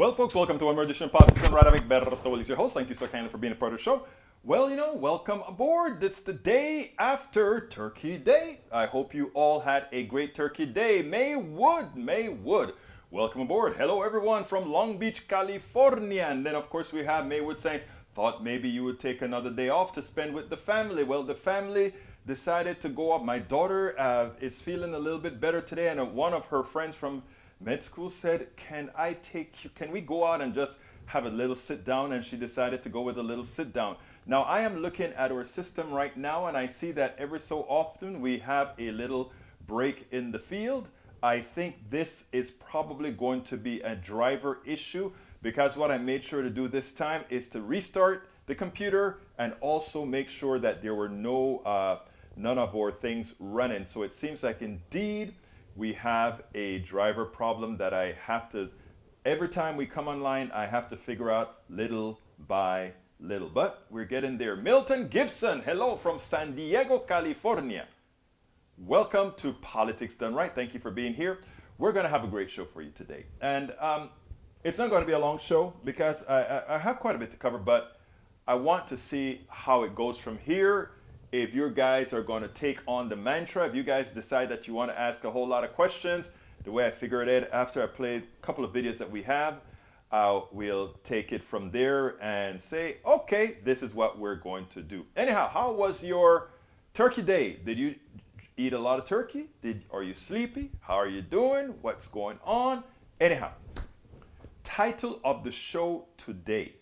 Well, folks, welcome to another edition of Politics and Radamic Bertol is your host. Thank you so kindly for being a part of the show. Well, welcome aboard. It's the day after Turkey Day. I hope you all had a great Turkey Day. May Wood. Welcome aboard. Hello, everyone from Long Beach, California. And then, of course, we have Maywood saying, thought maybe you would take another day off to spend with the family. Well, the family decided to go up. My daughter is feeling a little bit better today, and one of her friends from med school said, can we go out and just have a little sit down? And she decided to go with a little sit down. Now I am looking at our system right now, and I see that every so often we have a little break in the field. I think this is probably going to be a driver issue, because what I made sure to do this time is to restart the computer and also make sure that there were none of our things running. So it seems like indeed we have a driver problem that I have to, every time we come online, I have to figure out little by little. But we're getting there. Milton Gibson, hello from San Diego, California. Welcome to Politics Done Right. Thank you for being here. We're going to have a great show for you today. And it's not going to be a long show because I have quite a bit to cover, but I want to see how it goes from here. If you guys are going to take on the mantra, if you guys decide that you want to ask a whole lot of questions, the way I figured it after I played a couple of videos that we have, we'll take it from there and say, okay, this is what we're going to do. Anyhow, how was your Turkey Day? Did you eat a lot of turkey? Are you sleepy? How are you doing? What's going on? Anyhow, title of the show today.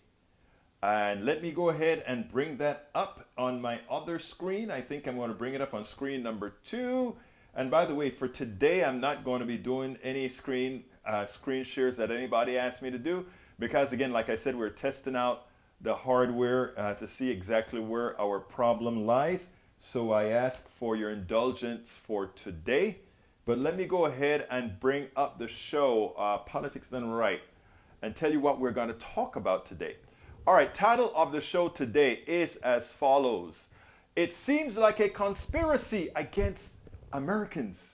And let me go ahead and bring that up on my other screen. I think I'm going to bring it up on screen number 2. And by the way, for today, I'm not going to be doing any screen shares that anybody asked me to do. Because again, like I said, we're testing out the hardware to see exactly where our problem lies. So I ask for your indulgence for today. But let me go ahead and bring up the show, Politics Done Right, and tell you what we're going to talk about today. All right, title of the show today is as follows. It seems like a conspiracy against Americans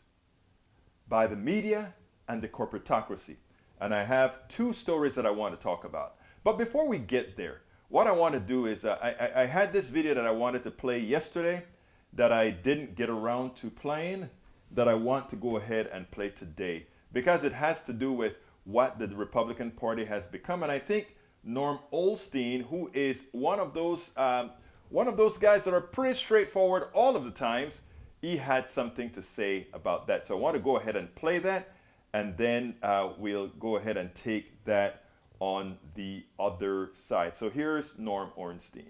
by the media and the corporatocracy. And I have 2 stories that I want to talk about. But before we get there, what I want to do is I had this video that I wanted to play yesterday that I didn't get around to playing, that I want to go ahead and play today, because it has to do with what the Republican Party has become. And I think Norm Olstein, who is one of those guys that are pretty straightforward all of the times, he had something to say about that. So I want to go ahead and play that, and then we'll go ahead and take that on the other side. So here's Norm Ornstein.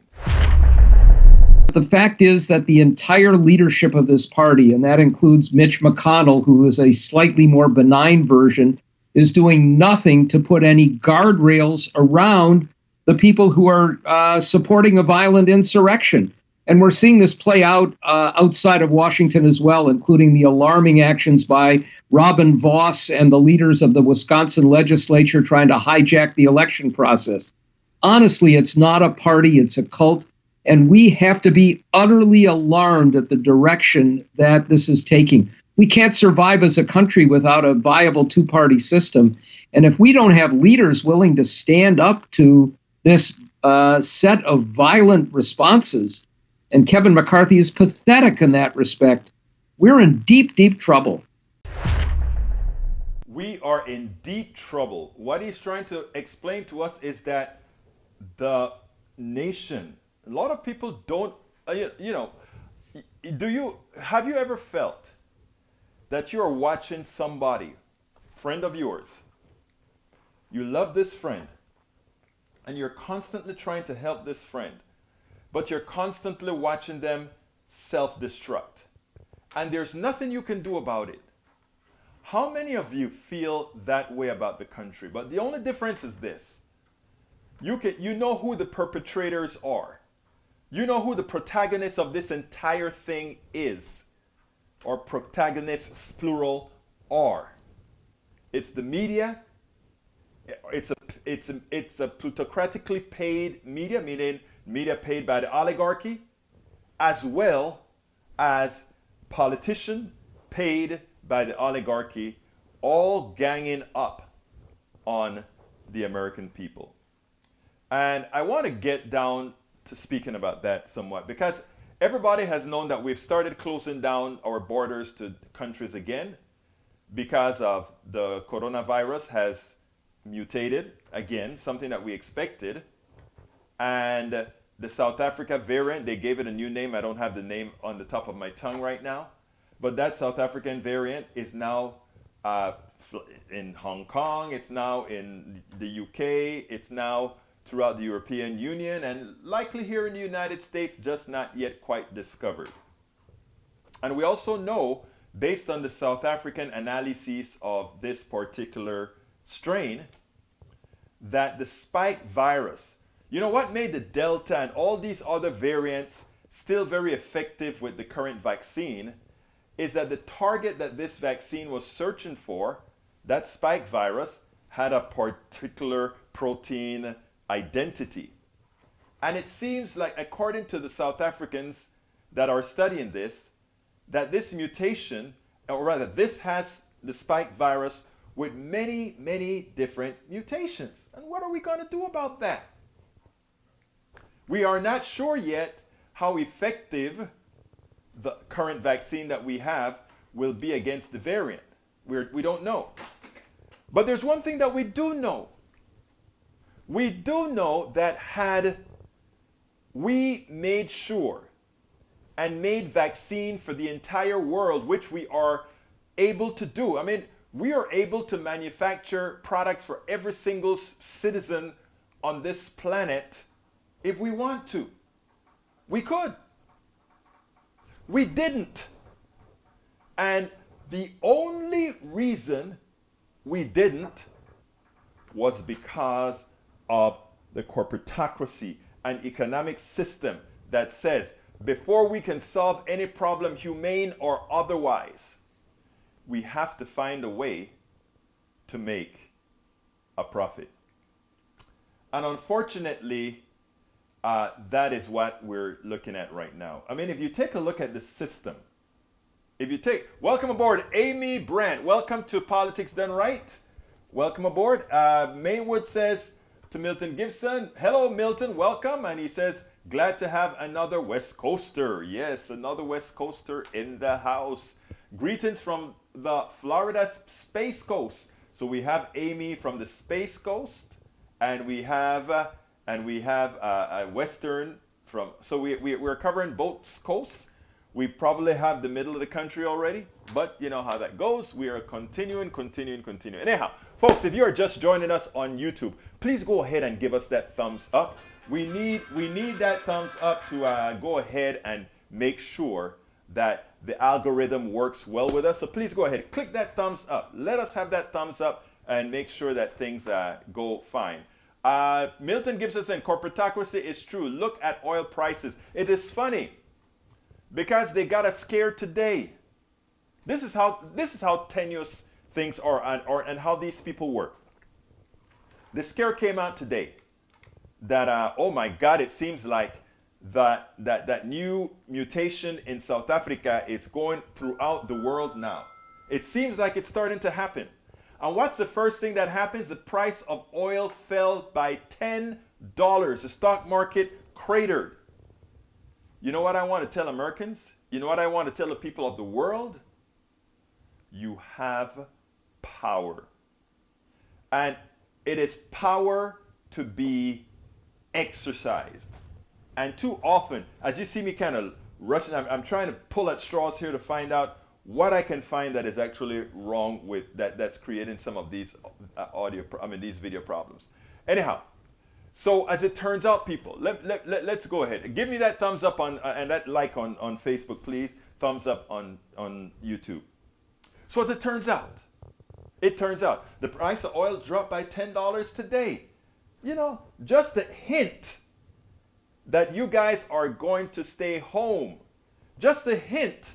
The fact is that the entire leadership of this party, and that includes Mitch McConnell, who is a slightly more benign version, is doing nothing to put any guardrails around the people who are supporting a violent insurrection. And we're seeing this play out outside of Washington as well, including the alarming actions by Robin Vos and the leaders of the Wisconsin legislature trying to hijack the election process. Honestly, it's not a party, it's a cult. And we have to be utterly alarmed at the direction that this is taking. We can't survive as a country without a viable 2-party system. And if we don't have leaders willing to stand up to this set of violent responses, and Kevin McCarthy is pathetic in that respect, we're in deep, deep trouble. We are in deep trouble. What he's trying to explain to us is that the nation, a lot of people don't, have you ever felt that you are watching somebody, friend of yours, you love this friend, and you're constantly trying to help this friend, but you're constantly watching them self-destruct, and there's nothing you can do about it? How many of you feel that way about the country? But the only difference is this. You know who the perpetrators are. You know who the protagonist of this entire thing is, or protagonists, plural, are. It's the media. It's a plutocratically paid media, meaning media paid by the oligarchy, as well as politicians paid by the oligarchy, all ganging up on the American people. And I want to get down to speaking about that somewhat because everybody has known that we've started closing down our borders to countries again because of the coronavirus has mutated again, something that we expected. And the South Africa variant, they gave it a new name. I don't have the name on the top of my tongue right now. But that South African variant is now in Hong Kong. It's now in the UK. It's now throughout the European Union and likely here in the United States, just not yet quite discovered. And we also know, based on the South African analyses of this particular strain, that the spike virus, you know what made the Delta and all these other variants still very effective with the current vaccine is that the target that this vaccine was searching for, that spike virus, had a particular protein identity. And it seems like, according to the South Africans that are studying this, that this mutation, or rather this has the spike virus with many, many different mutations. And what are we going to do about that? We are not sure yet how effective the current vaccine that we have will be against the variant. We don't know. But there's one thing that we do know. We do know that had we made sure and made vaccine for the entire world, which we are able to do. I mean, we are able to manufacture products for every single citizen on this planet if we want to. We could. We didn't. And the only reason we didn't was because of the corporatocracy, an economic system that says before we can solve any problem, humane or otherwise, we have to find a way to make a profit. And unfortunately, that is what we're looking at right now. I mean, if you take a look at the system, welcome aboard, Amy Brandt. Welcome to Politics Done Right. Welcome aboard. Maywood says to Milton Gibson, hello, Milton, welcome. And he says, glad to have another West Coaster. Yes, another West Coaster in the house. Greetings from the Florida Space Coast. So we have Amy from the Space Coast, and we have a Western from. So we're covering both coasts. We probably have the middle of the country already, but you know how that goes. We are continuing. Anyhow, folks, if you are just joining us on YouTube, please go ahead and give us that thumbs up. We need that thumbs up to go ahead and make sure that the algorithm works well with us. So please go ahead, click that thumbs up. Let us have that thumbs up and make sure that things go fine. Milton Gibson saying corporatocracy is true. Look at oil prices. It is funny because they got us scared today. This is how tenuous things are and how these people work. The scare came out today that oh my God, it seems like that new mutation in South Africa is going throughout the world now. It seems like it's starting to happen. And what's the first thing that happens? The price of oil fell by $10. The stock market cratered. You know what I want to tell Americans? You know what I want to tell the people of the world? You have power. And it is power to be exercised. And too often, as you see me kind of rushing, I'm trying to pull at straws here to find out what I can find that is actually wrong with that's creating some of these these video problems. Anyhow, so as it turns out, people, let's go ahead. Give me that thumbs up on and that like on Facebook, please. Thumbs up on YouTube. So as it turns out, the price of oil dropped by $10 today. You know, just a hint that you guys are going to stay home. Just a hint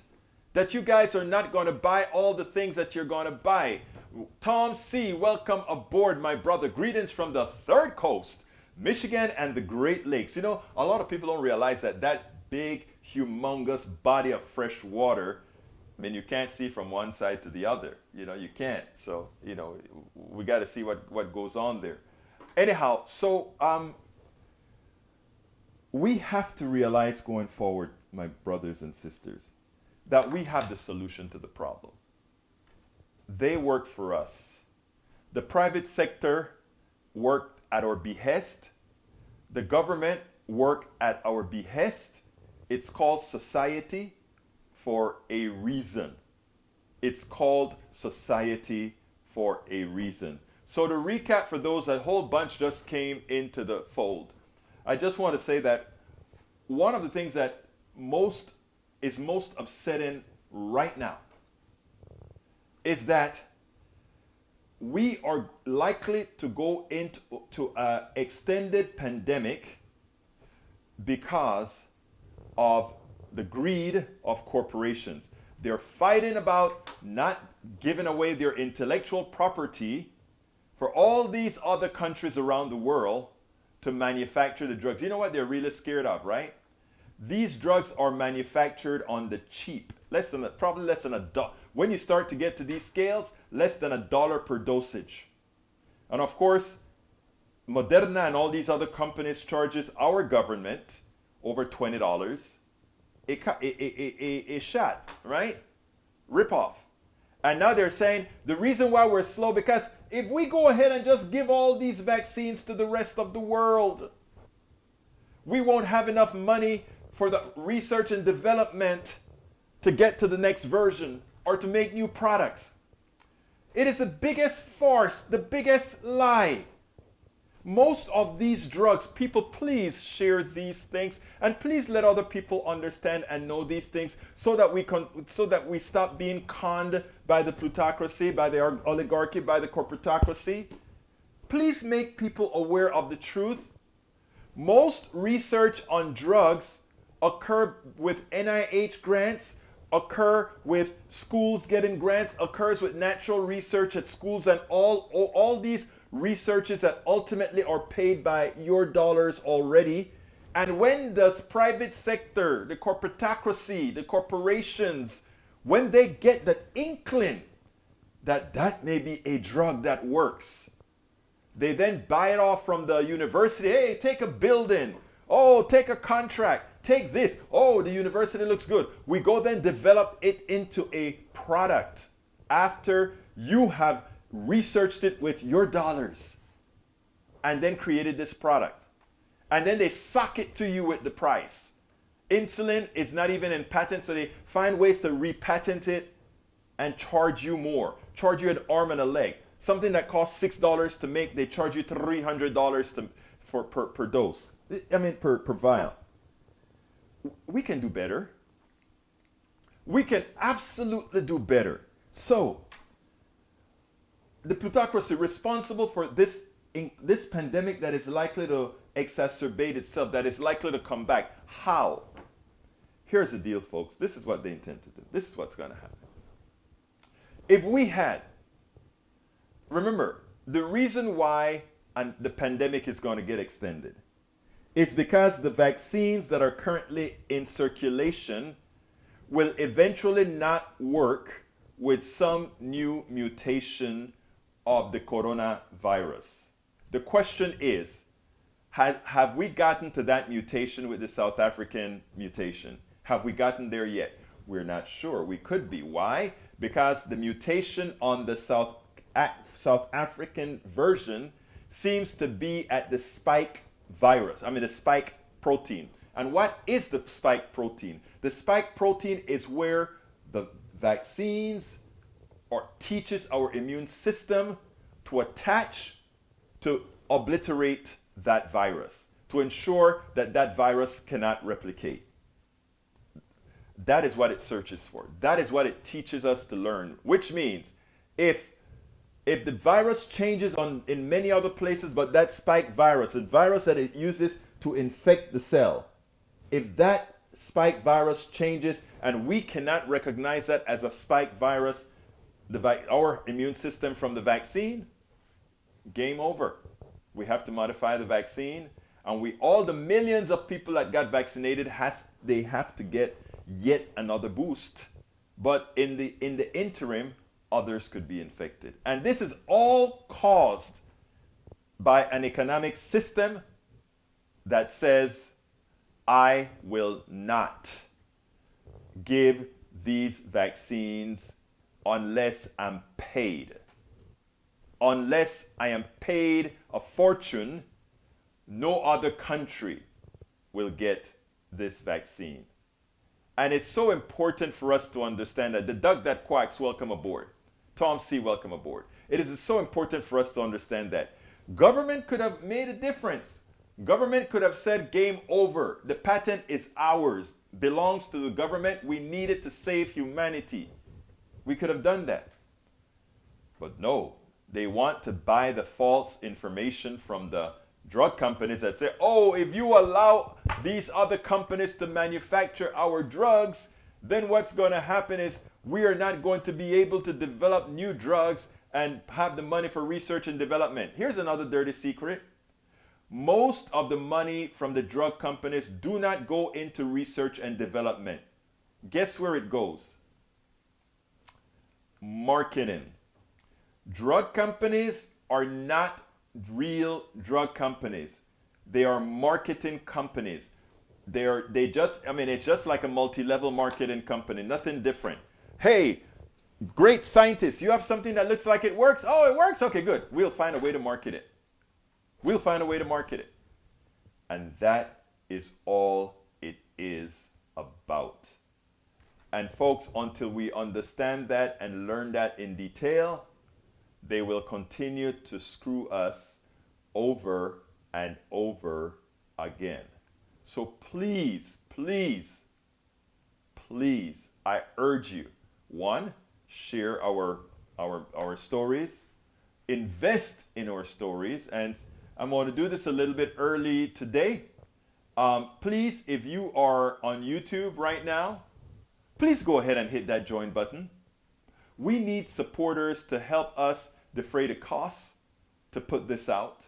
that you guys are not going to buy all the things that you're going to buy. Tom C., welcome aboard, my brother. Greetings from the Third Coast, Michigan, and the Great Lakes. You know, a lot of people don't realize that big, humongous body of fresh water, I mean, you can't see from one side to the other. You know, you can't. So, you know, we got to see what goes on there. Anyhow, so we have to realize going forward, my brothers and sisters, that we have the solution to the problem. They work for us. The private sector worked at our behest. The government worked at our behest. It's called society for a reason. It's called society for a reason. So to recap for those, a whole bunch just came into the fold. I just want to say that one of the things that is most upsetting right now is that we are likely to go into an extended pandemic because of the greed of corporations. They're fighting about not giving away their intellectual property for all these other countries around the world to manufacture the drugs. You know what they're really scared of, right? These drugs are manufactured on the cheap, probably less than $1. When you start to get to these scales, less than $1 per dosage. And of course, Moderna and all these other companies charges our government over $20 a shot, right? Rip off. And now they're saying the reason why we're slow, because if we go ahead and just give all these vaccines to the rest of the world, we won't have enough money for the research and development to get to the next version or to make new products. It is the biggest farce, the biggest lie. Most of these drugs, people, please share these things and please let other people understand and know these things so that we stop being conned by the plutocracy, by the oligarchy, by the corporatocracy. Please make people aware of the truth. Most research on drugs occur with NIH grants, occur with schools getting grants, occurs with natural research at schools, and all these researches that ultimately are paid by your dollars already. And when does private sector, the corporatocracy, the corporations, when they get that inkling that that may be a drug that works, they then buy it off from the university. Hey, take a building. Oh, take a contract. Take this. Oh, the university looks good. We go then develop it into a product after you have researched it with your dollars and then created this product. And then they sock it to you with the price. Insulin is not even in patent, so they find ways to repatent it and charge you more. Charge you an arm and a leg. Something that costs $6 to make, they charge you $300 per dose. I mean, per vial. We can do better. We can absolutely do better. So, the plutocracy responsible for this pandemic that is likely to exacerbate itself, that is likely to come back. How? Here's the deal, folks. This is what they intend to do. This is what's going to happen. If we had, remember, the reason why the pandemic is going to get extended is because the vaccines that are currently in circulation will eventually not work with some new mutation of the coronavirus. The question is, have we gotten to that mutation with the South African mutation? Have we gotten there yet? We're not sure. We could be. Why? Because the mutation on the South African version seems to be at the spike virus. I mean, the spike protein. And what is the spike protein? The spike protein is where the vaccines or teaches our immune system to attach to obliterate that virus, to ensure that that virus cannot replicate. That is what it searches for. That is what it teaches us to learn, which means if the virus changes in many other places, but that spike virus, the virus that it uses to infect the cell, if that spike virus changes and we cannot recognize that as a spike virus, our immune system from the vaccine, game over. We have to modify the vaccine, and all the millions of people that got vaccinated, they have to get yet another boost. But in the interim, others could be infected. And this is all caused by an economic system that says, I will not give these vaccines unless I'm paid. Unless I am paid a fortune, no other country will get this vaccine. And it's so important for us to understand that. The duck that quacks, welcome aboard. Tom C., welcome aboard. It is so important for us to understand that. Government could have made a difference. Government could have said, game over. The patent is ours, belongs to the government. We need it to save humanity. We could have done that. But no, they want to buy the false information from the drug companies that say, oh, if you allow these other companies to manufacture our drugs, then what's going to happen is we are not going to be able to develop new drugs and have the money for research and development. Here's another dirty secret. Most of the money from the drug companies do not go into research and development. Guess where it goes? Marketing. Drug companies are not real drug companies. They are marketing companies. It's just like a multi-level marketing company, nothing different. Hey, great scientists, you have something that looks like it works. Oh, it works? Okay, good. We'll find a way to market it. We'll find a way to market it. And that is all it is about. And folks, until we understand that and learn that in detail, they will continue to screw us over and over again. So please, please, please, I urge you, one, share our stories, invest in our stories, and I'm going to do this a little bit early today. Please, if you are on YouTube right now, please go ahead and hit that join button. We need supporters to help us defray the costs to put this out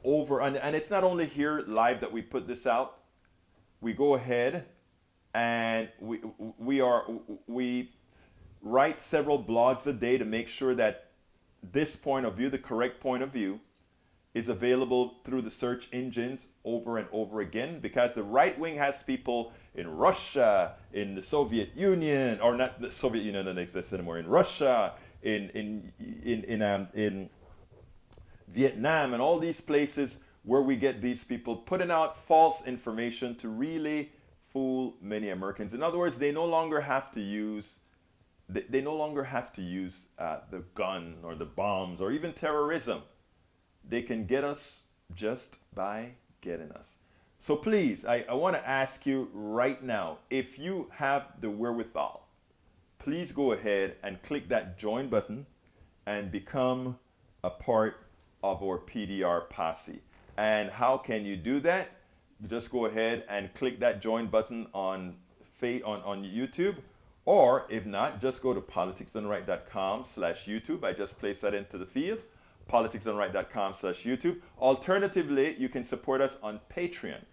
over, and it's not only here live that we put this out. We go ahead and we write several blogs a day to make sure that this point of view, the correct point of view, is available through the search engines over and over again, because the right wing has people in Russia, in the Soviet Union, or not the Soviet Union doesn't exist anymore, in Russia, in Vietnam, and all these places where we get these people putting out false information to really fool many Americans. In other words, they no longer have to use the gun or the bombs or even terrorism. They can get us just by getting us. So please, I want to ask you right now, if you have the wherewithal, please go ahead and click that join button and become a part of our PDR posse. And how can you do that? Just go ahead and click that join button on YouTube, or if not, just go to politicsdoneright.com/YouTube. I just placed that into the field. politicsdoneright.com/YouTube. Alternatively, you can support us on Patreon.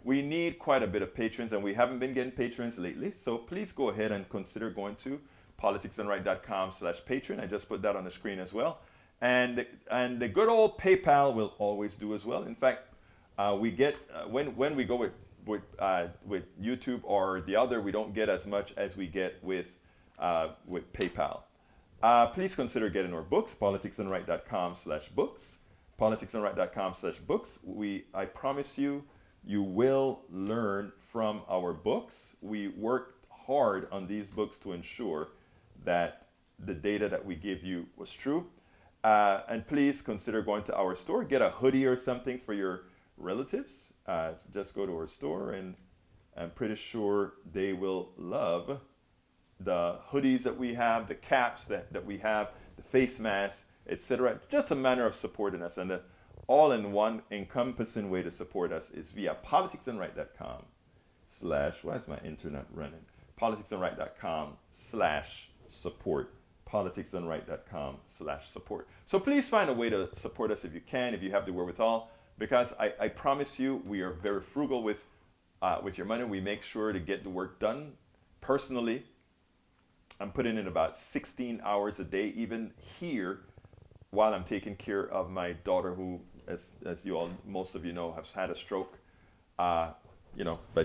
We need quite a bit of patrons, and we haven't been getting patrons lately. So please go ahead and consider going to politicsdoneright.com/Patreon. I just put that on the screen as well. And the good old PayPal will always do as well. In fact, we get when we go with YouTube or the other, we don't get as much as we get with PayPal. Please consider getting our books, politicsdoneright.com/books, politicsdoneright.com/books. I promise you, you will learn from our books. We worked hard on these books to ensure that the data that we give you was true. And please consider going to our store, get a hoodie or something for your relatives. Just go to our store, and I'm pretty sure they will love the hoodies that we have, the caps that we have, the face masks, etc. Just a manner of supporting us. And the all-in-one encompassing way to support us is via politicsdoneright.com/ why is my internet running? politicsdoneright.com/support. politicsdoneright.com/support. So please find a way to support us if you can, if you have the wherewithal, because I promise you, we are very frugal with your money. We make sure to get the work done. Personally, I'm putting in about 16 hours a day, even here, while I'm taking care of my daughter, who as you all, most of you know, have had a stroke. If I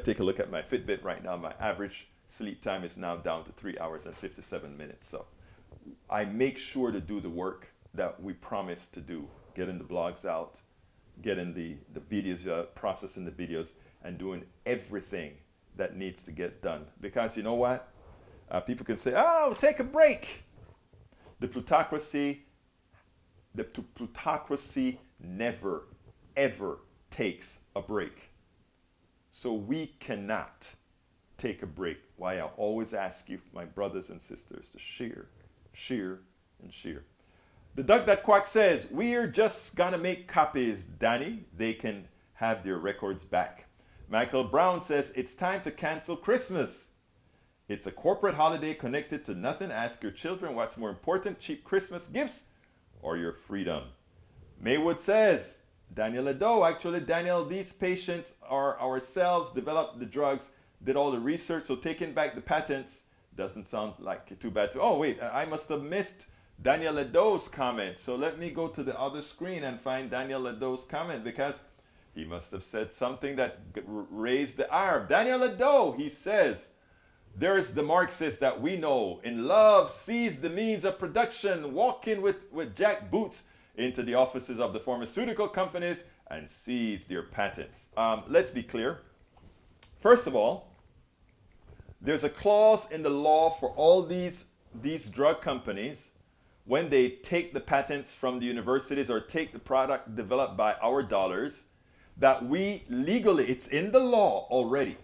take a look at my Fitbit right now, my average sleep time is now down to 3 hours and 57 minutes. So I make sure to do the work that we promised to do, getting the blogs out, getting the videos, processing the videos, and doing everything that needs to get done. Because you know what? People can say, oh, take a break. The plutocracy never, ever takes a break. So we cannot take a break. Why I always ask you, my brothers and sisters, to shear, and shear. The Duck That Quack says, we're just gonna make copies, Danny. They can have their records back. Michael Brown says, it's time to cancel Christmas. It's a corporate holiday connected to nothing. Ask your children what's more important, cheap Christmas gifts or your freedom. Maywood says, Daniel Ledo, actually, Daniel, these patients are ourselves, developed the drugs, did all the research, so taking back the patents doesn't sound like too bad. Oh, wait, I must have missed Daniel Ledo's comment. So let me go to the other screen and find Daniel Ledo's comment, because he must have said something that raised the arm. Daniel Ledo, he says, there's the Marxist that we know in love sees the means of production, walking with jack boots into the offices of the pharmaceutical companies and seize their patents. Let's be clear. First of all, there's a clause in the law for all these drug companies when they take the patents from the universities or take the product developed by our dollars, that we legally, it's in the law already.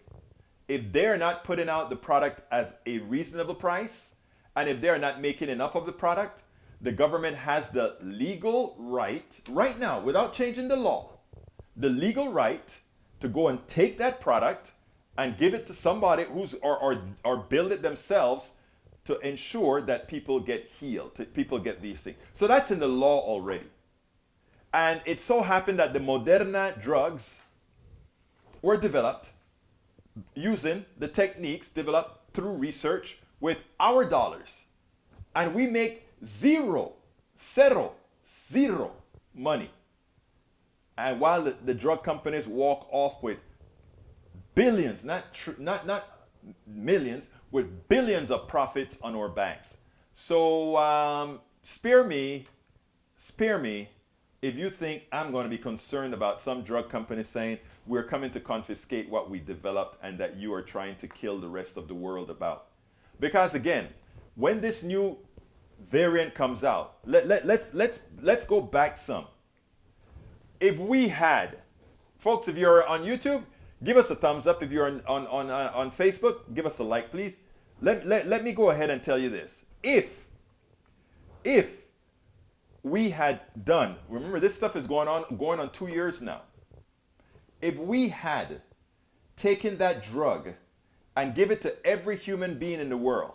If they're not putting out the product as a reasonable price, and if they're not making enough of the product, the government has the legal right, right now, without changing the law, the legal right to go and take that product and give it to somebody who's or build it themselves to ensure that people get healed, people get these things. So that's in the law already. And it so happened that the Moderna drugs were developed using the techniques developed through research with our dollars. And we make zero money. And while the drug companies walk off with billions, not millions, with billions of profits on our banks. So spare me if you think I'm going to be concerned about some drug company saying we're coming to confiscate what we developed and that you are trying to kill the rest of the world about. Because again, when this new variant comes out, let's go back some. If we had, folks, if you're on YouTube, give us a thumbs up. If you're on Facebook, give us a like, please. Let me go ahead and tell you this. If we had done, remember this stuff is going on 2 years now. If we had taken that drug and give it to every human being in the world,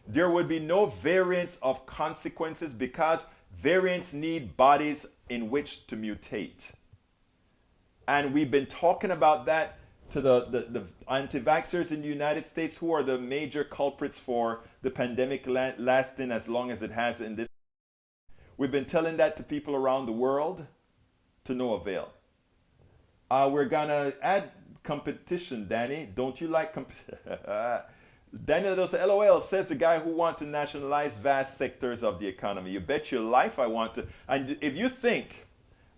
there would be no variants of consequences, because variants need bodies in which to mutate. And we've been talking about that to the anti-vaxxers in the United States, who are the major culprits for the pandemic lasting as long as it has in this. We've been telling that to people around the world to no avail. We're gonna add competition, Danny. Don't you like competition? Daniel does LOL, says the guy who wants to nationalize vast sectors of the economy. You bet your life I want to. And if you think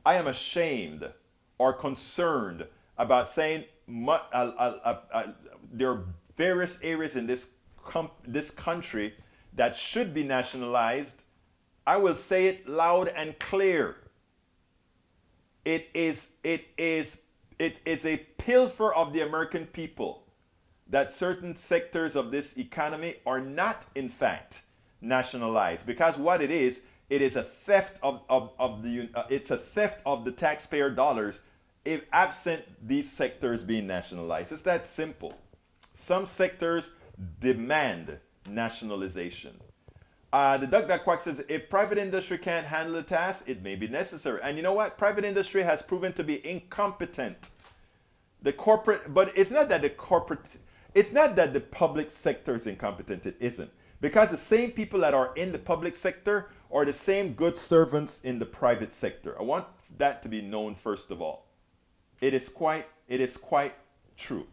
I am ashamed or concerned about saying there are various areas in this country that should be nationalized, I will say it loud and clear. It is a pilfer of the American people that certain sectors of this economy are not, in fact, nationalized. Because what it is a theft of the taxpayer dollars, if absent these sectors being nationalized. It's that simple. Some sectors demand nationalization. The Duck That Quack says, if private industry can't handle the task, it may be necessary. And you know what? Private industry has proven to be incompetent. The corporate, but it's not that the public sector is incompetent. It isn't. Because the same people that are in the public sector are the same good servants in the private sector. I want that to be known first of all. It is quite true.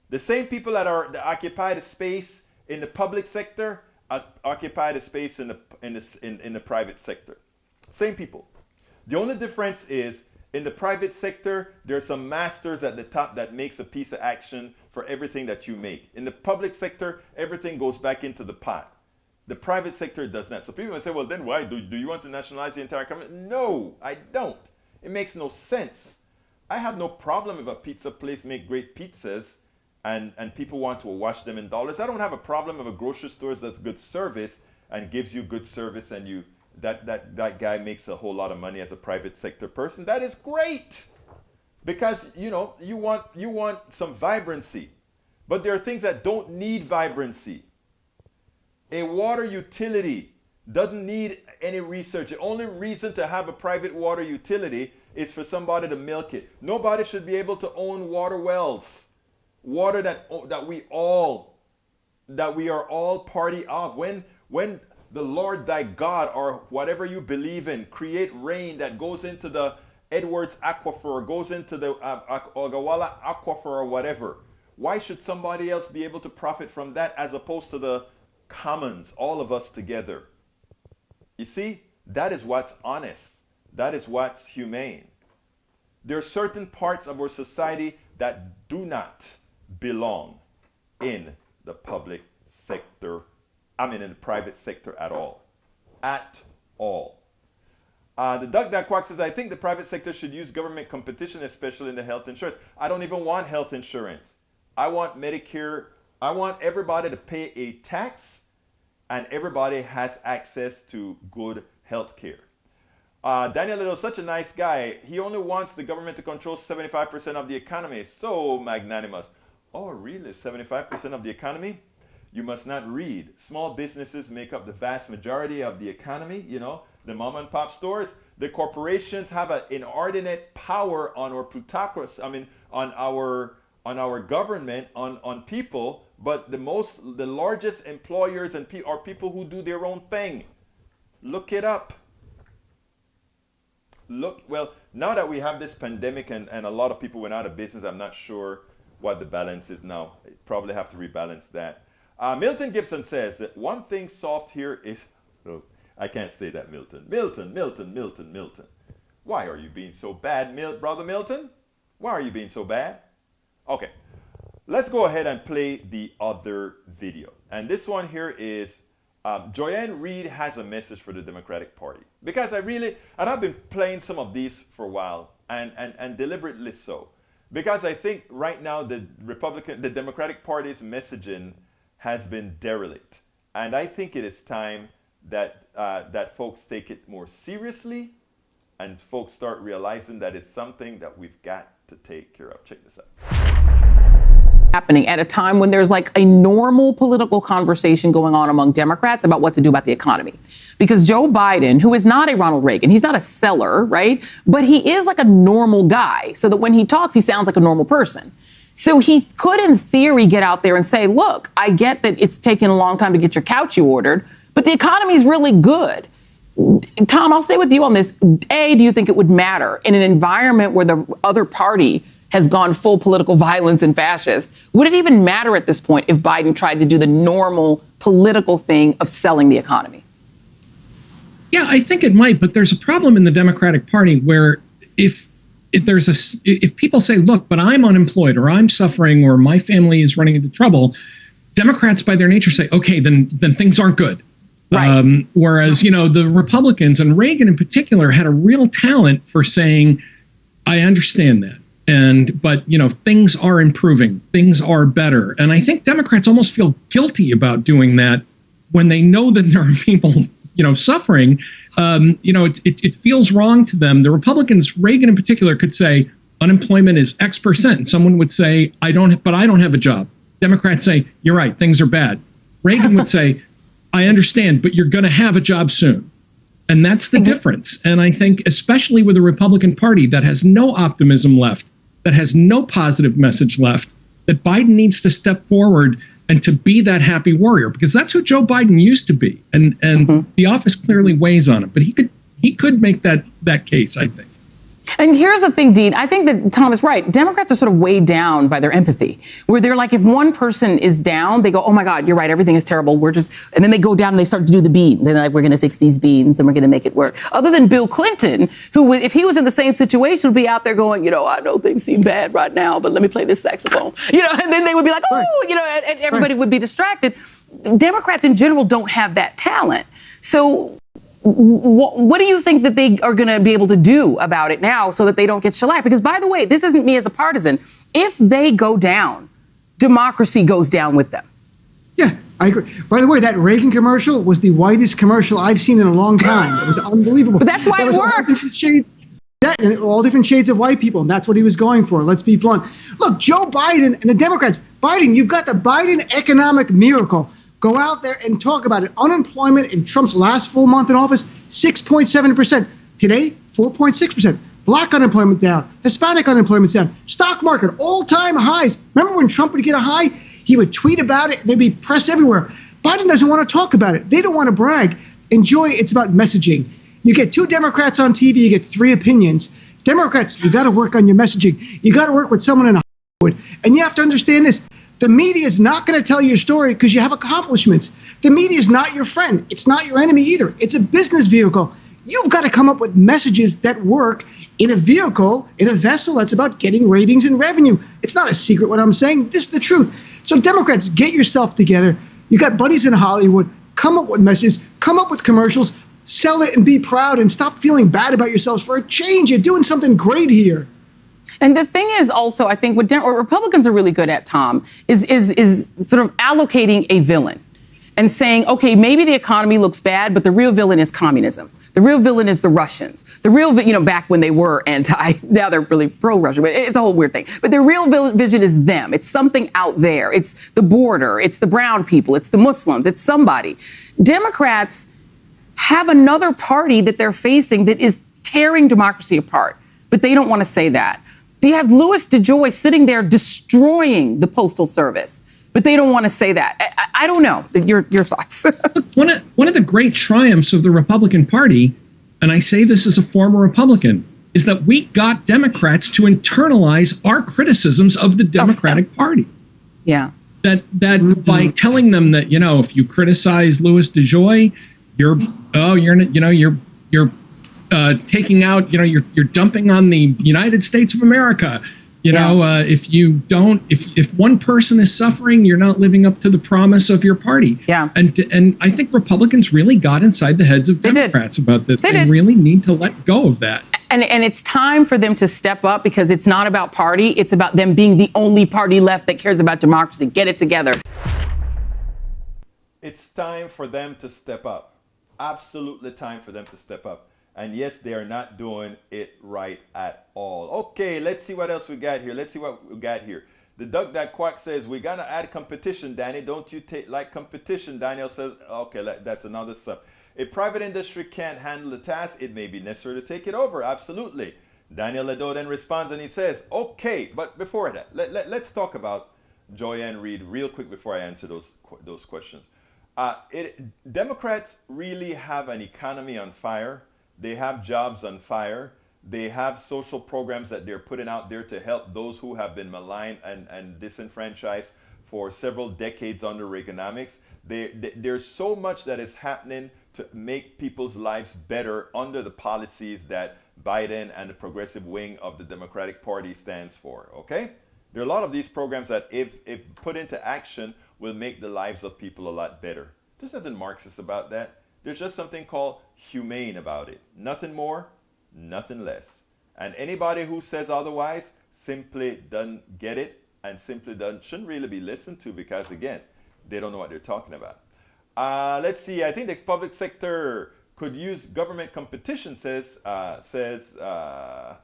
The same people that occupy the space in the public sector occupy the space in the private sector. Same people. The only difference is in the private sector, there are some masters at the top that makes a piece of action for everything that you make. In the public sector, everything goes back into the pot. The private sector does not. So people might say, well, then why? Do you want to nationalize the entire company? No, I don't. It makes no sense. I have no problem if a pizza place make great pizzas and people want to wash them in dollars. I don't have a problem if a grocery store does good service and gives you good service and that guy makes a whole lot of money as a private sector person. That is great. Because you want some vibrancy. But there are things that don't need vibrancy. A water utility doesn't need any research. The only reason to have a private water utility is for somebody to milk it. Nobody should be able to own water wells. Water that we are all party of. When the Lord thy God, or whatever you believe in, create rain that goes into the Edwards Aquifer, or goes into the Ogallala Aquifer or whatever, why should somebody else be able to profit from that as opposed to the commons, all of us together? You see, that is what's honest. That is what's humane. There are certain parts of our society that do not belong in the public sector, in the private sector at all. At all. The Duck That Quack says, I think the private sector should use government competition, especially in the health insurance. I don't even want health insurance. I want Medicare. I want everybody to pay a tax and everybody has access to good health care. Daniel Little, such a nice guy. He only wants the government to control 75% of the economy. So magnanimous. Oh, really? 75% of the economy? You must not read. Small businesses make up the vast majority of the economy. You know, the mom and pop stores. The corporations have an inordinate power on our plutocracy. On our government, on people. But the largest employers are people who do their own thing. Look it up. Well, now that we have this pandemic and a lot of people went out of business, I'm not sure what the balance is now. Probably have to rebalance that. Milton Gibson says that one thing soft here is, oh, I can't say that, Milton. Milton. Why are you being so bad, Brother Milton? Why are you being so bad? Okay, let's go ahead and play the other video. And this one here is, Joyanne Reed has a message for the Democratic Party. Because and I've been playing some of these for a while, and deliberately so. Because I think right now the Democratic Party's messaging has been derelict. And I think it is time that folks take it more seriously and folks start realizing that it's something that we've got to take care of. Check this out. Happening at a time when there's like a normal political conversation going on among Democrats about what to do about the economy. Because Joe Biden, who is not a Ronald Reagan, he's not a seller, right? But he is like a normal guy, so that when he talks, he sounds like a normal person. So he could, in theory, get out there and say, look, I get that it's taken a long time to get your couch you ordered, but the economy is really good. Tom, I'll stay with you on this. A, do you think it would matter in an environment where the other party has gone full political violence and fascist? Would it even matter at this point if Biden tried to do the normal political thing of selling the economy? Yeah, I think it might, but there's a problem in the Democratic Party where if people say, look, but I'm unemployed or I'm suffering or my family is running into trouble, Democrats by their nature say, OK, then things aren't good. Right. Whereas, the Republicans and Reagan in particular had a real talent for saying, I understand that. But things are improving. Things are better. And I think Democrats almost feel guilty about doing that when they know that there are people, suffering. It feels wrong to them. The Republicans, Reagan in particular, could say unemployment is X%. And someone would say, I don't have a job. Democrats say, you're right, things are bad. Reagan would say, I understand, but you're going to have a job soon. And that's the difference. And I think especially with a Republican Party that has no optimism left, that has no positive message left, that Biden needs to step forward and to be that happy warrior, because that's who Joe Biden used to be. And the office clearly weighs on him. But he could make that case, I think. And here's the thing, Dean. I think that Tom is right. Democrats are sort of weighed down by their empathy, where they're like, if one person is down, they go, oh my God, you're right, everything is terrible. And then they go down and they start to do the beans. And they're like, we're going to fix these beans and we're going to make it work. Other than Bill Clinton, who, if he was in the same situation, would be out there going, I know things seem bad right now, but let me play this saxophone. And then they would be like, oh, and everybody would be distracted. Democrats in general don't have that talent. So what do you think that they are going to be able to do about it now so that they don't get shellacked? Because, by the way, this isn't me as a partisan. If they go down, democracy goes down with them. Yeah, I agree. By the way, that Reagan commercial was the whitest commercial I've seen in a long time. It was unbelievable. But that's why it worked. All different shades of white people, and that's what he was going for. Let's be blunt. Look, Joe Biden and the Democrats, you've got the Biden economic miracle. Go out there and talk about it. Unemployment in Trump's last full month in office, 6.7%. Today, 4.6%. Black unemployment down. Hispanic unemployment down. Stock market, all-time highs. Remember when Trump would get a high? He would tweet about it. There'd be press everywhere. Biden doesn't want to talk about it. They don't want to brag. Enjoy. It's about messaging. You get 2 Democrats on TV, you get 3 opinions. Democrats, you got to work on your messaging. You got to work with someone in Hollywood. And you have to understand this. The media is not going to tell your story because you have accomplishments. The media is not your friend. It's not your enemy either. It's a business vehicle. You've got to come up with messages that work in a vehicle, in a vessel that's about getting ratings and revenue. It's not a secret what I'm saying. This is the truth. So Democrats, get yourself together. You got buddies in Hollywood. Come up with messages. Come up with commercials. Sell it and be proud and stop feeling bad about yourselves for a change. You're doing something great here. And the thing is also, I think what Republicans are really good at, Tom, is sort of allocating a villain and saying, okay, maybe the economy looks bad, but the real villain is communism. The real villain is the Russians. The real, back when they were now they're really pro-Russian, but it's a whole weird thing. But the real vision is them. It's something out there. It's the border. It's the brown people. It's the Muslims. It's somebody. Democrats have another party that they're facing that is tearing democracy apart, but they don't want to say that. You have Louis DeJoy sitting there destroying the Postal Service, but they don't want to say that. I don't know. Your thoughts. One of the great triumphs of the Republican Party, and I say this as a former Republican, is that we got Democrats to internalize our criticisms of the Democratic Party. Yeah. That by telling them that, if you criticize Louis DeJoy, you're taking out, you're dumping on the United States of America. If one person is suffering, you're not living up to the promise of your party. Yeah. And I think Republicans really got inside the heads of Democrats about this. They really need to let go of that. And it's time for them to step up because it's not about party. It's about them being the only party left that cares about democracy. Get it together. It's time for them to step up. Absolutely time for them to step up. And yes, they are not doing it right at all. Okay, let's see what else we got here. The duck that quack says, we got to add competition, Danny. Don't you like competition? Daniel says, okay, that's another sub. If private industry can't handle the task, it may be necessary to take it over. Absolutely. Daniel Ledo then responds and he says, okay, but before that, let's talk about Joyanne Reed real quick before I answer those questions. Democrats really have an economy on fire. They have jobs on fire. They have social programs that they're putting out there to help those who have been maligned and disenfranchised for several decades under Reaganomics. There's so much that is happening to make people's lives better under the policies that Biden and the progressive wing of the Democratic Party stands for, okay? There are a lot of these programs that if put into action will make the lives of people a lot better. There's nothing Marxist about that. There's just something called humane about it. Nothing more, nothing less. And anybody who says otherwise simply doesn't get it and simply shouldn't really be listened to because, again, they don't know what they're talking about. Let's see. I think the public sector could use government competition, says the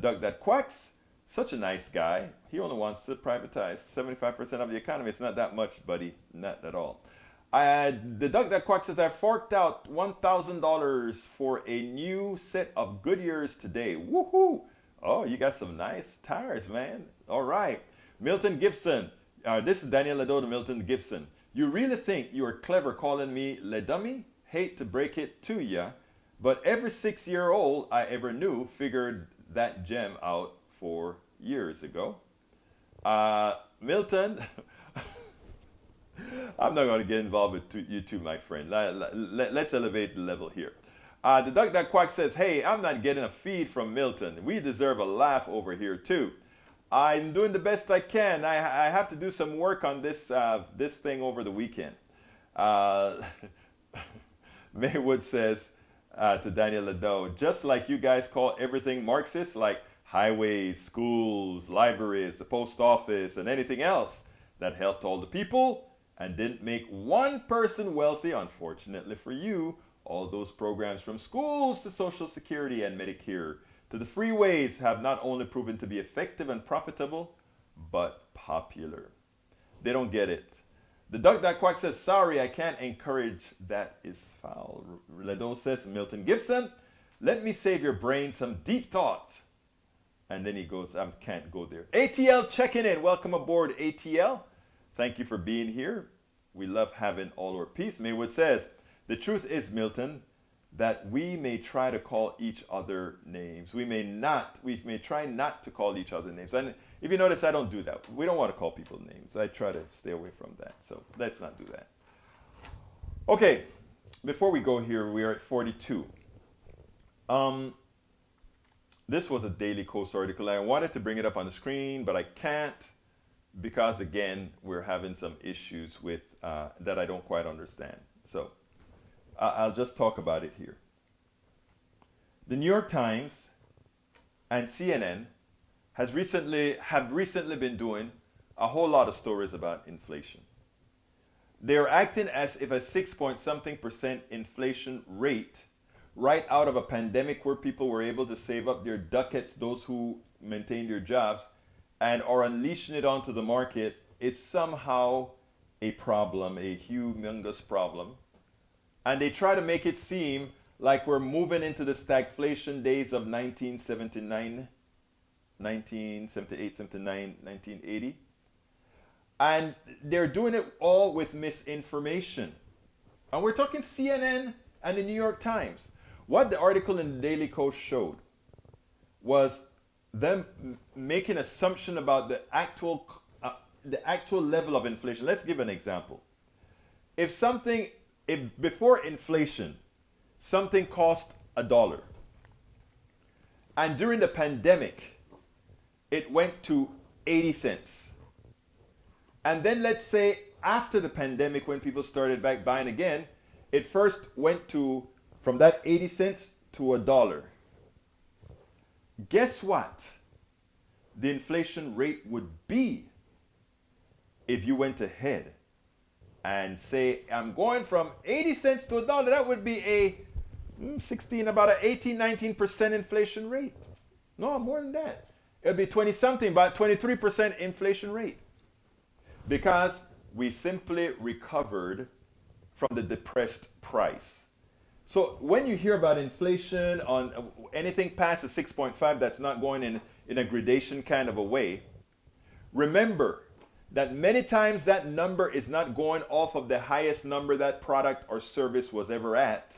duck that quacks. Such a nice guy. He only wants to privatize 75% of the economy. It's not that much, buddy. Not at all. The duck that quacks says, I forked out $1,000 for a new set of Goodyears today. Woohoo! Oh, you got some nice tires, man. All right. Milton Gibson. This is Daniel Ledo to Milton Gibson. You really think you are clever calling me Le Dummy? Hate to break it to ya, But every 6-year-old I ever knew figured that gem out 4 years ago. Milton, I'm not going to get involved with you two, my friend. Let's elevate the level here. The Duck That Quack says, hey, I'm not getting a feed from Milton. We deserve a laugh over here too. I'm doing the best I can. I have to do some work on this this thing over the weekend. Maywood says to Daniel Ladeau, just like you guys call everything Marxist, like highways, schools, libraries, the post office, and anything else that helped all the people and didn't make one person wealthy, unfortunately for you, all those programs from schools to Social Security and Medicare to the freeways have not only proven to be effective and profitable, but popular. They don't get it. The Duck That Quack says, sorry, I can't encourage. That is foul. Ledo says, Milton Gibson, let me save your brain some deep thought. And then he goes, I can't go there. ATL checking in. Welcome aboard, ATL. Thank you for being here. We love having all our peeps. Maywood says, the truth is, Milton, that we may try to call each other names. We may try not to call each other names. And if you notice, I don't do that. We don't want to call people names. I try to stay away from that. So let's not do that. Okay, before we go here, we are at 42. This was a Daily Kos article. I wanted to bring it up on the screen, but I can't because, again, we're having some issues with that I don't quite understand. So I'll just talk about it here. The New York Times and CNN have recently been doing a whole lot of stories about inflation. They're acting as if a 6-point-something% inflation rate right out of a pandemic where people were able to save up their ducats, those who maintained their jobs, and are unleashing it onto the market is somehow a problem, a humongous problem. And they try to make it seem like we're moving into the stagflation days of 1978, 79, 1980. And they're doing it all with misinformation. And we're talking CNN and the New York Times. What the article in the Daily Kos showed was them making assumption about the actual level of inflation. Let's give an example. If before inflation, something cost $1, and during the pandemic, it went to 80 cents. And then let's say after the pandemic, when people started back buying again, it first went from that 80 cents to $1. Guess what the inflation rate would be if you went ahead and say, I'm going from 80 cents to $1. That would be about an 18, 19% inflation rate. No, more than that. It would be 20-something, about 23% inflation rate. Because we simply recovered from the depressed price. So when you hear about inflation on anything past a 6.5 that's not going in a gradation kind of a way, remember that many times that number is not going off of the highest number that product or service was ever at,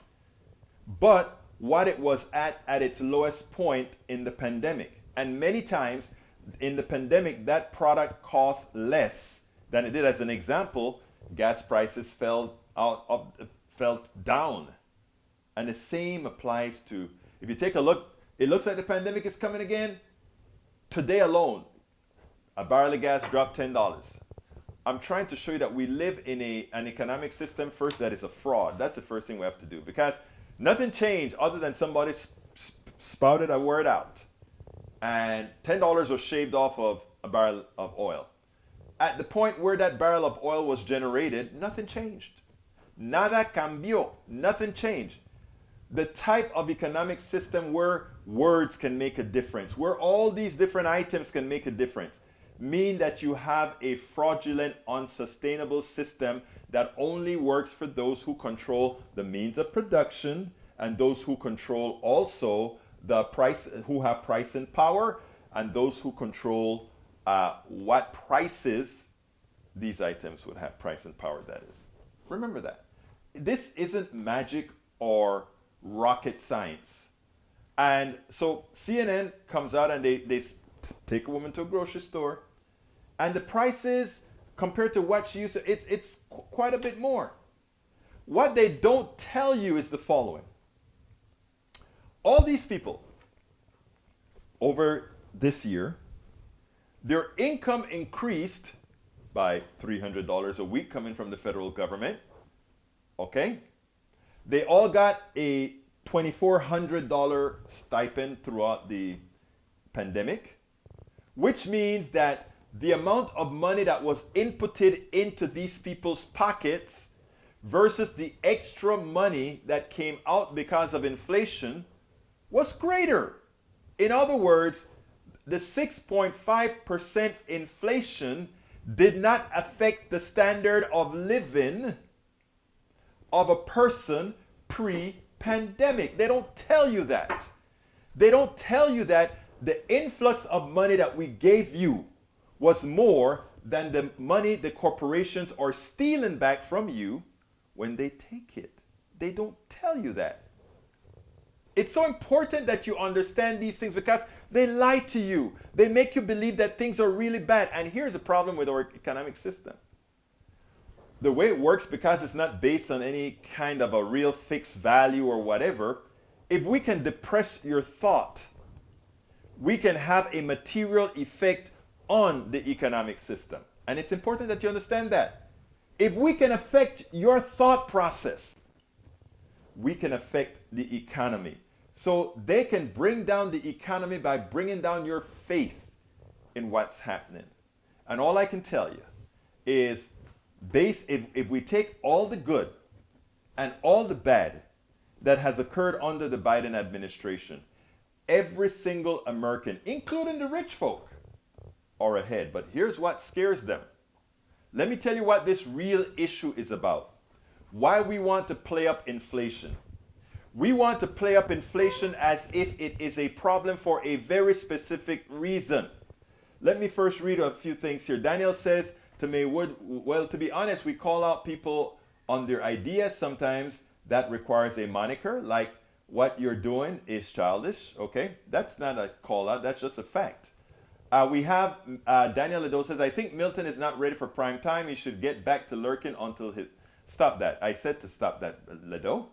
but what it was at its lowest point in the pandemic. And many times in the pandemic, that product cost less than it did. As an example, gas prices fell down. And the same applies to, if you take a look, it looks like the pandemic is coming again. Today alone, a barrel of gas dropped $10. I'm trying to show you that we live in an economic system first that is a fraud. That's the first thing we have to do, because nothing changed other than somebody spouted a word out. And $10 was shaved off of a barrel of oil. At the point where that barrel of oil was generated, nothing changed. Nada cambió. Nothing changed. The type of economic system where words can make a difference, where all these different items can make a difference, mean that you have a fraudulent, unsustainable system that only works for those who control the means of production and those who control also the price, who have pricing power, and those who control what prices these items would have pricing power, that is. Remember that. This isn't magic or rocket science. And so CNN comes out and they take a woman to a grocery store, and the prices compared to what she used to, it's quite a bit more. What they don't tell you is the following. All these people, over this year, their income increased by $300 a week coming from the federal government. Okay? They all got a $2,400 stipend throughout the pandemic, which means that the amount of money that was inputted into these people's pockets versus the extra money that came out because of inflation was greater. In other words, the 6.5% inflation did not affect the standard of living of a person pre-pandemic. They don't tell you that. They don't tell you that the influx of money that we gave you was more than the money the corporations are stealing back from you when they take it. They don't tell you that. It's so important that you understand these things because they lie to you. They make you believe that things are really bad. And here's the problem with our economic system. The way it works, because it's not based on any kind of a real fixed value or whatever, if we can depress your thought, we can have a material effect on the economic system. And it's important that you understand that. If we can affect your thought process, we can affect the economy. So they can bring down the economy by bringing down your faith in what's happening. And all I can tell you is, if we take all the good and all the bad that has occurred under the Biden administration, every single American, including the rich folk, are ahead. But here's what scares them. Let me tell you what this real issue is about. Why we want to play up inflation. We want to play up inflation as if it is a problem for a very specific reason. Let me first read a few things here. Daniel says to Maywood, well, to be honest, we call out people on their ideas. Sometimes that requires a moniker, like what you're doing is childish. Okay, that's not a call out, that's just a fact. We have Daniel Ledo says, I think Milton is not ready for prime time. He should get back to lurking until his... Stop that. I said to stop that, Ledo.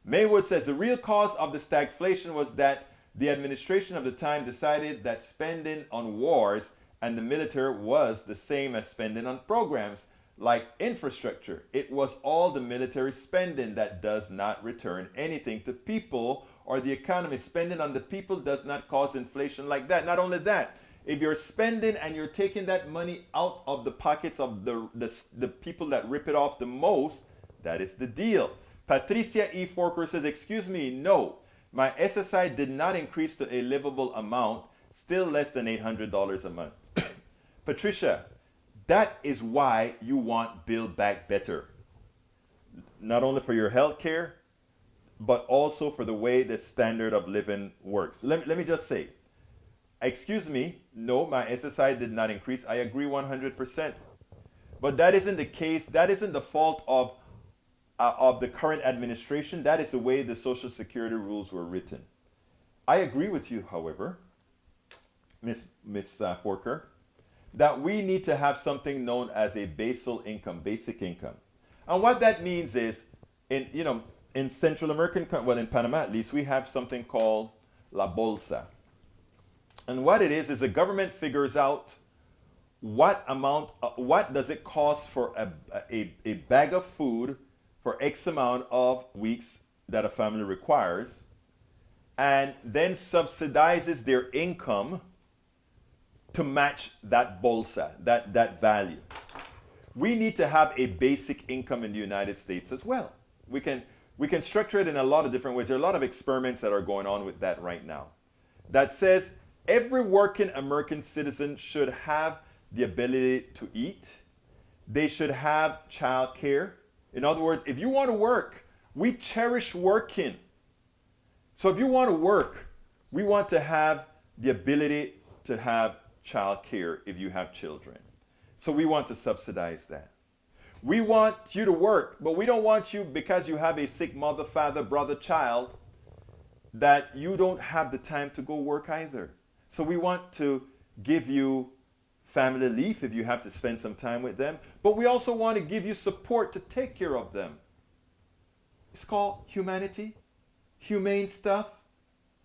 Maywood says, the real cause of the stagflation was that the administration of the time decided that spending on wars and the military was the same as spending on programs like infrastructure. It was all the military spending that does not return anything to people or the economy. Spending on the people does not cause inflation like that. Not only that, if you're spending and you're taking that money out of the pockets of the people that rip it off the most, that is the deal. Patricia E. Forker says, excuse me, no, my SSI did not increase to a livable amount, still less than $800 a month. Patricia, that is why you want Build Back Better. Not only for your health care, but also for the way the standard of living works. Let me just say, excuse me, no, my SSI did not increase. I agree 100%. But that isn't the case. That isn't the fault of the current administration. That is the way the Social Security rules were written. I agree with you, however, Miss Forker, that we need to have something known as a basal income, basic income. And what that means is, in Central American, well, in Panama at least, we have something called La Bolsa. And what it is the government figures out what does it cost for a bag of food for X amount of weeks that a family requires, and then subsidizes their income to match that bolsa, that value. We need to have a basic income in the United States as well. We can structure it in a lot of different ways. There are a lot of experiments that are going on with that right now. That says every working American citizen should have the ability to eat. They should have child care. In other words, if you want to work, we cherish working. So if you want to work, we want to have the ability to have child care if you have children. So we want to subsidize that. We want you to work, but we don't want you, because you have a sick mother, father, brother, child, that you don't have the time to go work either. So we want to give you family leave if you have to spend some time with them, but we also want to give you support to take care of them. It's called humanity, humane stuff,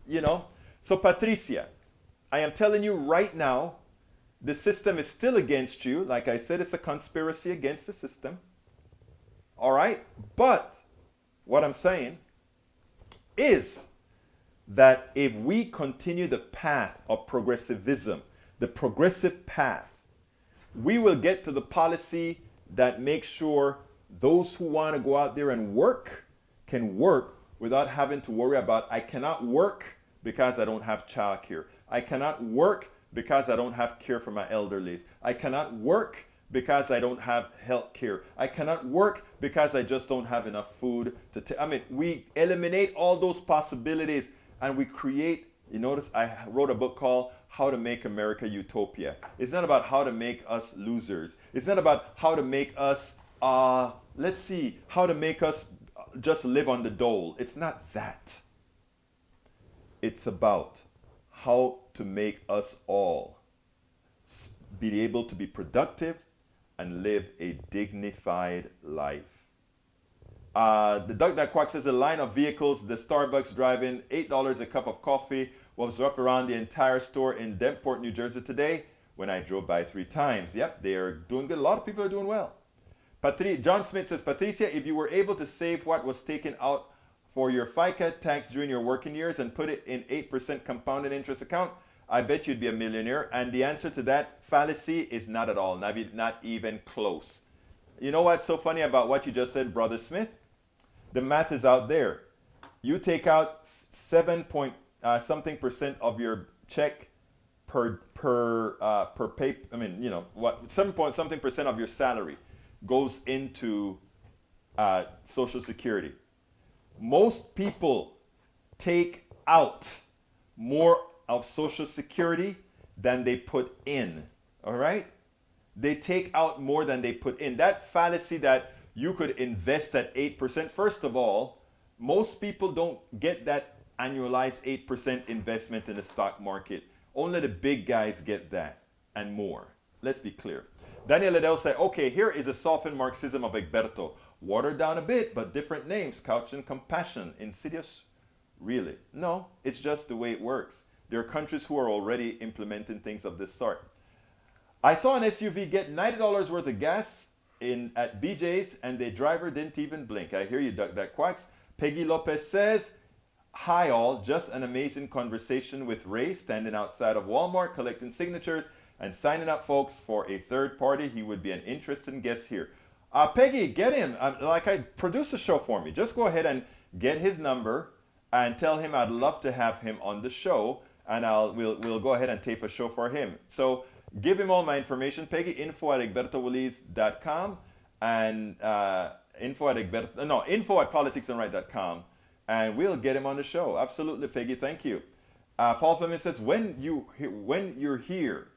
you know. So Patricia, I am telling you right now, the system is still against you. Like I said, it's a conspiracy against the system. All right? But what I'm saying is that if we continue the path of progressivism, the progressive path, we will get to the policy that makes sure those who want to go out there and work can work without having to worry about, I cannot work because I don't have childcare. I cannot work because I don't have care for my elderly. I cannot work because I don't have health care. I cannot work because I just don't have enough food to take. I mean, we eliminate all those possibilities and we create, you notice I wrote a book called How to Make America Utopia. It's not about how to make us losers. It's not about how to make us, how to make us just live on the dole. It's not that. It's about how to make us all be able to be productive and live a dignified life. The Duck That Quack says a line of vehicles, the Starbucks driving, $8 a cup of coffee was up around the entire store in Dentport, New Jersey today when I drove by 3 times. Yep, they are doing good. A lot of people are doing well. John Smith says, Patricia, if you were able to save what was taken out for your FICA tax during your working years and put it in 8% compounded interest account, I bet you'd be a millionaire. And the answer to that fallacy is not at all, not even close. You know what's so funny about what you just said, Brother Smith? The math is out there. You take out 7-something% of your check per pay. I mean, you know what? 7-something% of your salary goes into Social Security. Most people take out more of Social Security than they put in. All right? They take out more than they put in. That fallacy that you could invest at 8%, first of all, most people don't get that annualized 8% investment in the stock market. Only the big guys get that and more. Let's be clear. Daniel Liddell said, okay, here is a softened Marxism of Egberto. Watered down a bit, but different names, couched in compassion. Insidious? Really? No, it's just the way it works. There are countries who are already implementing things of this sort. I saw an SUV get $90 worth of gas at BJ's and the driver didn't even blink. I hear you, Duck That Quacks. Peggy Lopez says, hi all, just an amazing conversation with Ray standing outside of Walmart collecting signatures and signing up folks for a third party. He would be an interesting guest here. Peggy, get him. Produce a show for me. Just go ahead and get his number and tell him I'd love to have him on the show, and we'll go ahead and tape a show for him. So give him all my information, Peggy. info@egbertowillies.com and info@politicsandright.com, and we'll get him on the show. Absolutely, Peggy. Thank you. Paul Fleming says when you're here.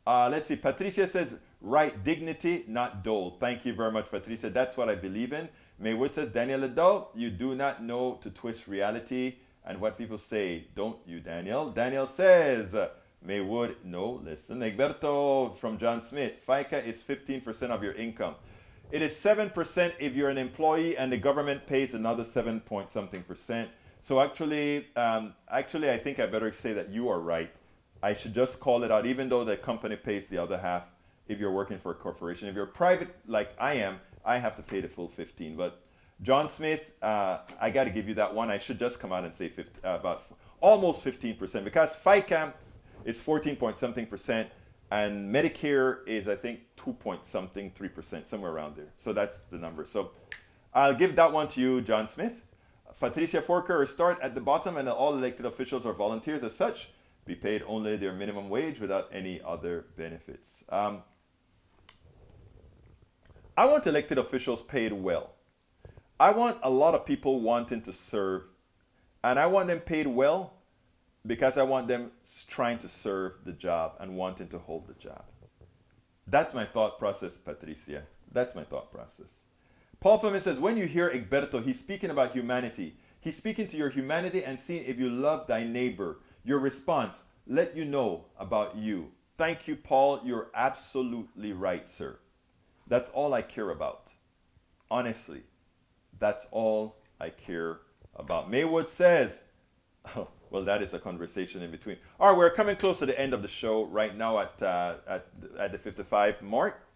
Let's see. Patricia says, right, dignity, not dole. Thank you very much, Patricia. That's what I believe in. Maywood says, Daniel Adult, you do not know to twist reality and what people say, don't you, Daniel? Daniel says, Maywood, no, listen. Egberto from John Smith, FICA is 15% of your income. It is 7% if you're an employee and the government pays another 7-point-something%. So actually, I think I better say that you are right. I should just call it out, even though the company pays the other half if you're working for a corporation. If you're private, like I am, I have to pay the full 15. But John Smith, I got to give you that one. I should just come out and say about almost 15%, because FICA is 14-point-something%, and Medicare is, I think, 2-point-something-3%, somewhere around there. So that's the number. So I'll give that one to you, John Smith. Patricia Forker, start at the bottom, and all elected officials are volunteers as such. Be paid only their minimum wage without any other benefits. I want elected officials paid well. I want a lot of people wanting to serve, and I want them paid well because I want them trying to serve the job and wanting to hold the job. That's my thought process, Patricia. That's my thought process. Paul Fleming says, when you hear Egberto, he's speaking about humanity. He's speaking to your humanity and seeing if you love thy neighbor. Your response, let you know about you. Thank you, Paul. You're absolutely right, sir. That's all I care about. Honestly, that's all I care about. Maywood says, oh, well, that is a conversation in between. All right, we're coming close to the end of the show right now at the 55 mark.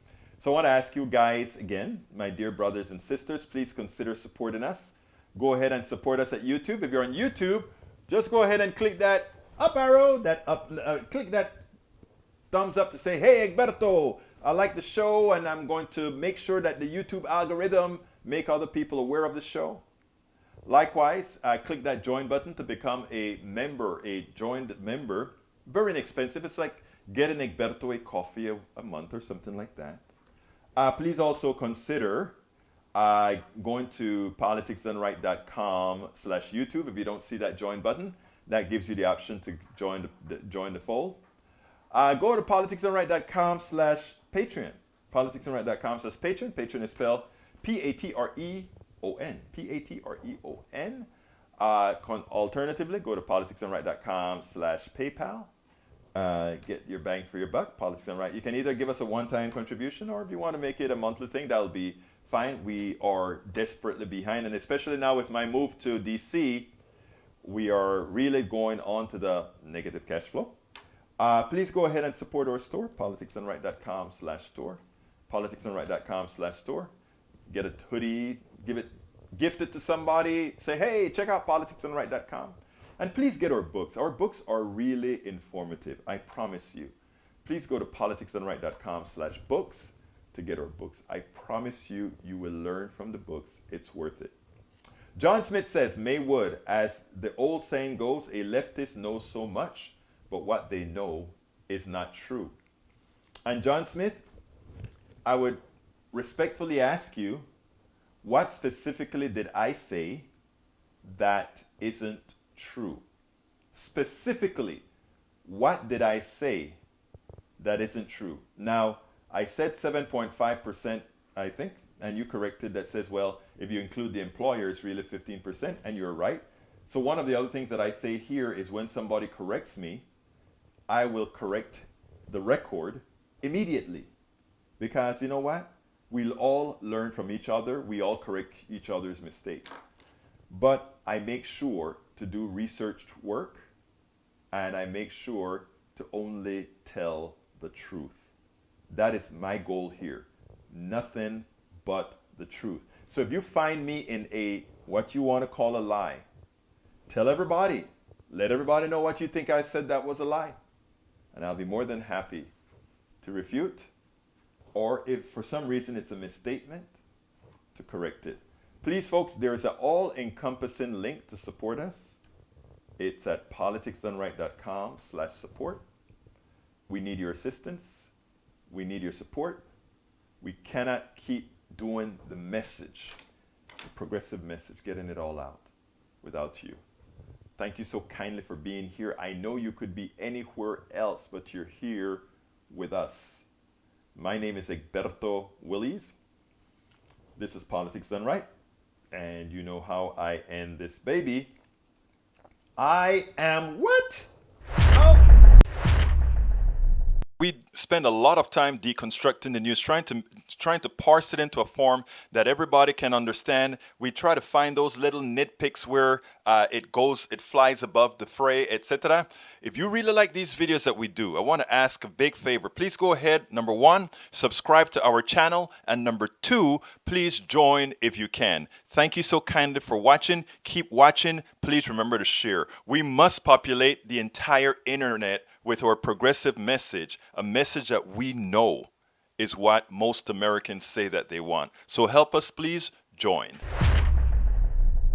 So I want to ask you guys again, my dear brothers and sisters, please consider supporting us. Go ahead and support us at YouTube. If you're on YouTube, just go ahead and click that up arrow, click that thumbs up to say, hey, Egberto, I like the show, and I'm going to make sure that the YouTube algorithm make other people aware of the show. Likewise, click that join button to become a member, a joined member. Very inexpensive. It's like getting Egberto a coffee a month or something like that. Please also consider going to politicsdoneright.com/YouTube. If you don't see that join button, that gives you the option to join the fold. Go to politicsdoneright.com/Patreon. Politicsdoneright.com/Patreon. Patreon is spelled P-A-T-R-E-O-N. P-A-T-R-E-O-N. Alternatively, go to politicsdoneright.com/PayPal. Get your bang for your buck. Politics Done Right. You can either give us a one-time contribution, or if you want to make it a monthly thing, that'll be fine. We are desperately behind, and especially now with my move to DC, we are really going on to the negative cash flow. Please go ahead and support our store, politicsdoneright.com/store. Politicsdoneright.com/store. Get a hoodie, gift it to somebody. Say, hey, check out politicsdoneright.com. And please get our books. Our books are really informative, I promise you. Please go to politicsdoneright.com/books to get our books. I promise you, you will learn from the books. It's worth it. John Smith says, Maywood, as the old saying goes, a leftist knows so much, but what they know is not true. And John Smith, I would respectfully ask you, what specifically did I say that isn't true? Specifically, what did I say that isn't true? Now, I said 7.5%, I think, and you corrected that says, well, if you include the employer, it's really 15%, and you're right. So one of the other things that I say here is when somebody corrects me, I will correct the record immediately. Because you know what? We'll all learn from each other. We all correct each other's mistakes. But I make sure to do researched work, and I make sure to only tell the truth. That is my goal here. Nothing but the truth. So if you find me in what you want to call a lie, tell everybody. Let everybody know what you think I said that was a lie. And I'll be more than happy to refute, or if for some reason it's a misstatement, to correct it. Please, folks, there's an all-encompassing link to support us. It's at politicsdoneright.com/support. We need your assistance. We need your support. We cannot keep doing the message, the progressive message, getting it all out without you. Thank you so kindly for being here. I know you could be anywhere else, but you're here with us. My name is Egberto Willies. This is Politics Done Right. And you know how I end this baby. I am what? Oh. We spend a lot of time deconstructing the news, trying to parse it into a form that everybody can understand. We try to find those little nitpicks where it flies above the fray, etc. If you really like these videos that we do, I want to ask a big favor. Please go ahead, number one, subscribe to our channel, and number two, please join if you can. Thank you so kindly for watching. Keep watching. Please remember to share. We must populate the entire internet with our progressive message, a message that we know is what most Americans say that they want. So help us, please join.